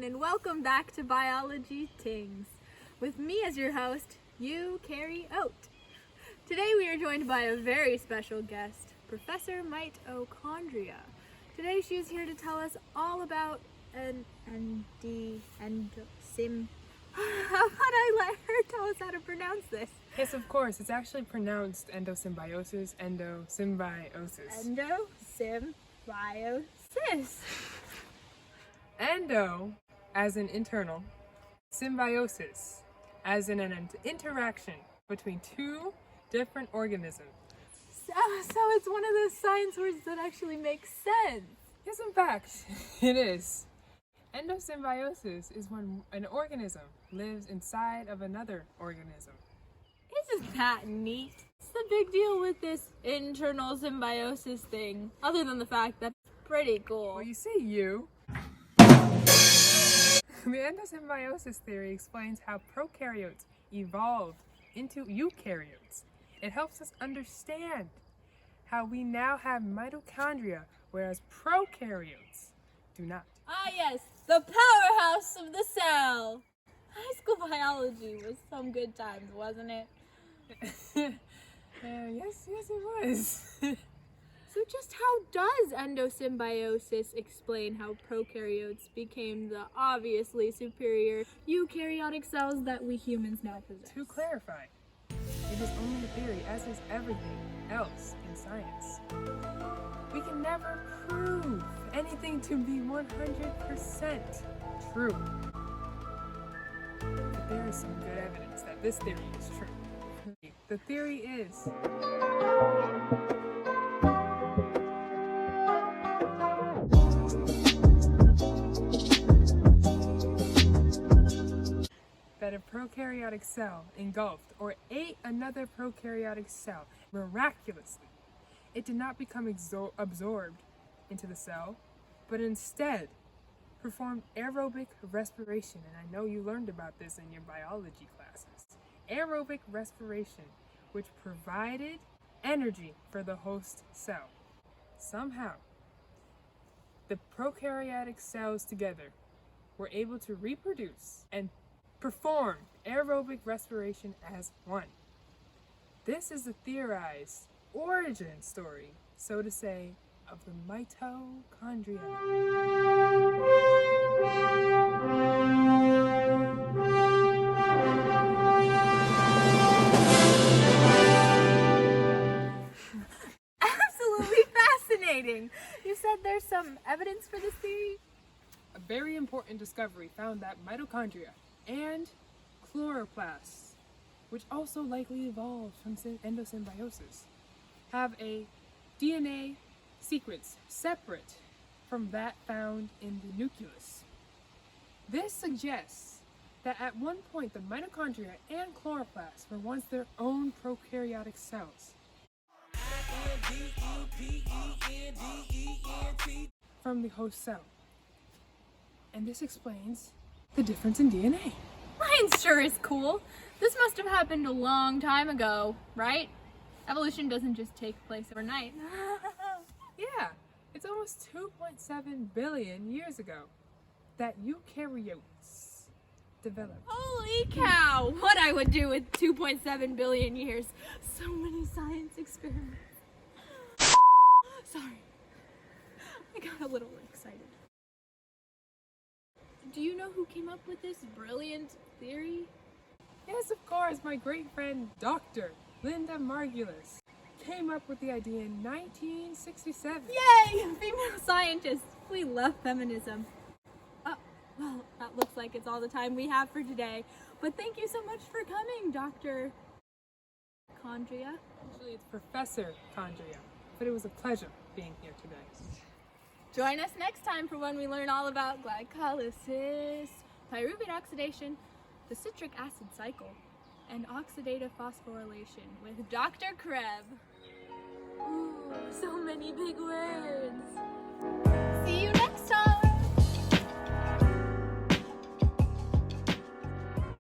and welcome back to Biology-Tings. With me as your host, eukaryote. Today we are joined by a very special guest, Professor Mitochondria. Today she is here to tell us all about How about I let her tell us how to pronounce this? Yes, of course. It's actually pronounced endosymbiosis, endosymbiosis. Endosymbiosis. Endo, as in internal, symbiosis, as in an interaction between two different organisms. So it's one of those science words that actually makes sense. Yes, in fact, it is. Endosymbiosis is when an organism lives inside of another organism. Isn't that neat? What's the big deal with this internal symbiosis thing, other than the fact that it's pretty cool? Well, you see, the endosymbiosis theory explains how prokaryotes evolved into eukaryotes. It helps us understand how we now have mitochondria, whereas prokaryotes do not. Ah yes, the powerhouse of the cell! High school biology was some good times, wasn't it? Yes, it was. So just how does endosymbiosis explain how prokaryotes became the obviously superior eukaryotic cells that we humans now possess? To clarify, it is only a theory, as is everything else in science. We can never prove anything to be 100% true. But there is some good evidence that this theory is true. The theory is that a prokaryotic cell engulfed or ate another prokaryotic cell miraculously. It did not become absorbed into the cell, but instead performed aerobic respiration. And I know you learned about this in your biology classes. Aerobic respiration, which provided energy for the host cell. Somehow, the prokaryotic cells together were able to reproduce and perform aerobic respiration as one. This is the theorized origin story, so to say, of the mitochondria. Absolutely fascinating! You said there's some evidence for this theory? A very important discovery found that mitochondria and chloroplasts, which also likely evolved from endosymbiosis, have a DNA sequence separate from that found in the nucleus. This suggests that at one point the mitochondria and chloroplasts were once their own prokaryotic cells. From the host cell. And this explains the difference in DNA. Mine sure is cool. This must have happened a long time ago, right? Evolution doesn't just take place overnight. Yeah, it's almost 2.7 billion years ago that eukaryotes developed. Holy cow! What I would do with 2.7 billion years. So many science experiments. Sorry. I got a little excited. Do you know who came up with this brilliant theory? Yes, of course, my great friend Dr. Linda Margulis came up with the idea in 1967. Yay! Female scientists! We love feminism. Well, that looks like it's all the time we have for today. But thank you so much for coming, Dr. Chondria. Actually, it's Professor Chondria, but it was a pleasure being here today. Join us next time for when we learn all about glycolysis, pyruvate oxidation, the citric acid cycle, and oxidative phosphorylation with Dr. Krebs. Ooh, so many big words.